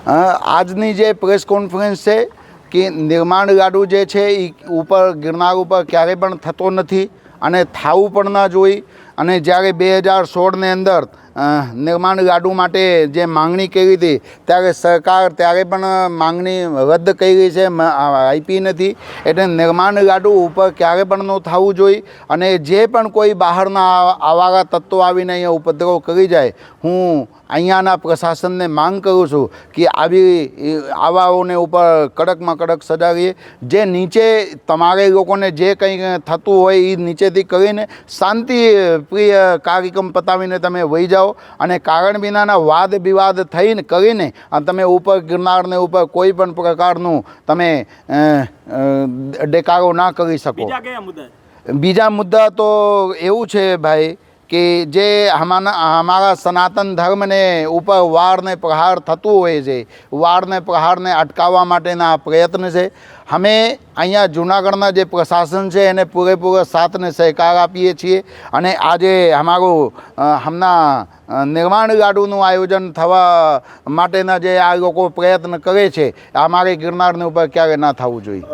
આજની જે press conference છે કે નિર્માણ ગાડું જે છે એ ઉપર ગિરનાર ઉપર ક્યારેય પણ થતો નથી અને થવું પણ ના જોઈ. અને જ્યારે 2016ની અંદર નિર્માણ ગાડું માટે જે માંગણી કરી હતી ત્યારે સરકાર ત્યારે પણ માંગણી રદ કરી છે, આપી નથી. એટલે નિર્માણ ગાડું ઉપર ક્યારે પણ ન થવું જોઈએ. અને જે પણ કોઈ બહારના આવારા તત્વો આવીને અહીંયા ઉપદ્રવ કરી જાય, હું અહીંયાના પ્રશાસનને માંગ કરું છું કે આવાઓને ઉપર કડકમાં કડક સજા કરીએ. જે નીચે તમારે લોકોને જે કંઈ થતું હોય એ નીચેથી કરીને શાંતિ પ્રિય કાર્યક્રમ પતાવીને તમે વહી જાઓ અને કારણ વિનાના વાદ વિવાદ થઈને કરીને તમે ઉપર ગિરનારને ઉપર કોઈ પણ પ્રકારનું તમે દેખાડો ના કરી શકો. બીજા મુદ્દા તો એવું છે ભાઈ કે જે हमारा સનાતન ધર્મને ઉપર વારને પ્રહાર થતું હોય છે, વારને પ્રહારને અટકાવવા માટેના પ્રયત્ન છે. અમે અહીંયા જૂનાગઢના જે પ્રશાસન છે એને પૂરેપૂરો સાથ ને સહકાર આપીએ છીએ. અને આજે હમણાં નિર્માણ ગાડુનું આયોજન થવા માટેના જે આ લોકો પ્રયત્ન કરે છે, અમારે ગિરનારની ઉપર ક્યારે ના થવું જોઈએ.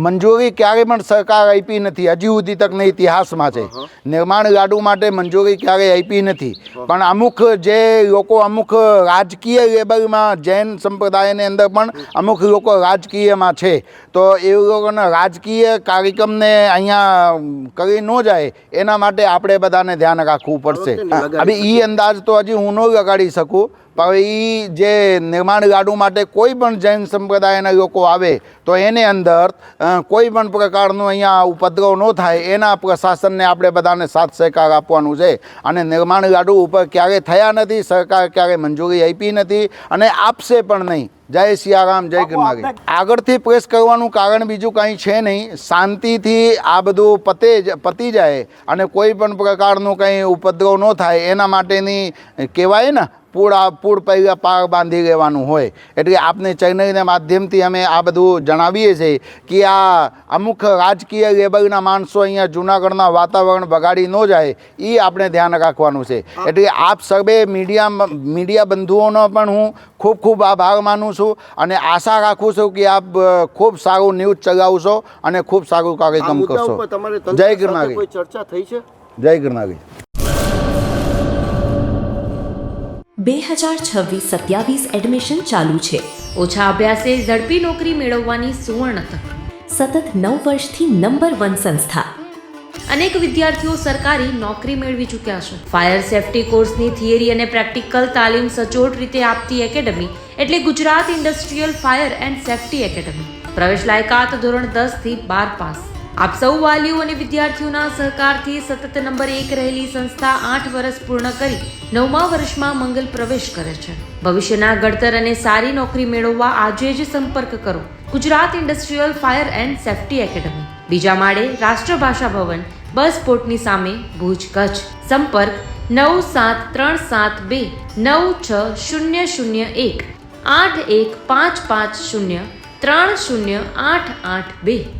મંજૂરી ક્યારે પણ સરકાર આપી નથી, હજી સુધી તકના ઇતિહાસમાં છે. નિર્માણ ગાડું માટે મંજૂરી ક્યારેય આપી નથી. પણ અમુક જે લોકો અમુક રાજકીય લેવલમાં જૈન સંપ્રદાયની અંદર પણ અમુક લોકો રાજકીયમાં છે, તો એ લોકોના રાજકીય કાર્યક્રમને અહીંયા કરી ન જાય એના માટે આપણે બધાને ધ્યાન રાખવું પડશે. હવે એ અંદાજ તો હજી હું ન લગાડી શકું, પણ એ જે નિર્માણ ગાડું માટે કોઈ પણ જૈન સંપ્રદાયના લોકો આવે તો એને અંદર કોઈ પણ પ્રકારનું અહીંયા ઉપદ્રવ ન થાય એના પ્રશાસનને આપણે બધાને સાથ સહકાર આપવાનું છે. અને નિર્માણ ગાડું ઉપર ક્યારેય થયા નથી, સરકાર ક્યારેય મંજૂરી આપી નથી અને આપશે પણ નહીં. જય સિયારામ, જય ગિરનારી. આગળથી પ્રેસ કરવાનું કારણ બીજું કંઈ છે નહીં. શાંતિથી આ બધું પતી જાય અને કોઈ પણ પ્રકારનું કંઈ ઉપદ્રવ ન થાય એના માટેની કહેવાય ને પૂળ પહેલાં પાર બાંધી લેવાનું હોય. એટલે આપને ચેનલના માધ્યમથી અમે આ બધું જણાવીએ છીએ કે આ અમુક રાજકીય લેવલના માણસો અહીંયા જૂનાગઢના વાતાવરણ બગાડી ન જાય એ આપણે ધ્યાન રાખવાનું છે. એટલે આપ સર્વે મીડિયા બંધુઓનો પણ હું ખૂબ ખૂબ આભાર માનું છું અને આશા રાખું છું કે આપ ખૂબ સારું ન્યૂઝ ચલાવશો અને ખૂબ સારું કાર્યક્રમ કરશો. જય ગિરનારી. ચર્ચા થઈ છે. જય ગિરનારી. 2026-27 એડમિશન ચાલુ છે. ઓછા અભ્યાસે ઝડપી નોકરી મેળવવાની સુવર્ણ તક. સતત 9 વર્ષથી નંબર 1 સંસ્થા. અનેક વિદ્યાર્થીઓ સરકારી નોકરી મેળવી ચૂક્યા છે. ફાયર સેફટી કોર્સની થિયરી અને પ્રેક્ટિકલ તાલીમ સચોટ રીતે આપતી એકેડમી એટલે Gujarat industrial fire and safety academy. પ્રવેશ લાયકાત ધોરણ 10 થી 12 પાસ. આપ સૌ વાલીઓ અને વિદ્યાર્થીઓના સહકારથી સતત નંબર 1 રહેલી સંસ્થા 8 વર્ષ પૂર્ણ કરી 9મા વર્ષમાં મંગલ પ્રવેશ કરે છે. ભવિષ્યના ઘડતર અને સારી નોકરી મેળવવા આજે જ સંપર્ક કરો Gujarat industrial fire and safety academy, બીજા માળે રાષ્ટ્રભાષા ભવન, બસ પોર્ટની સામે, ભુજ, કચ્છ. સંપર્ક 9737296001 8155030882.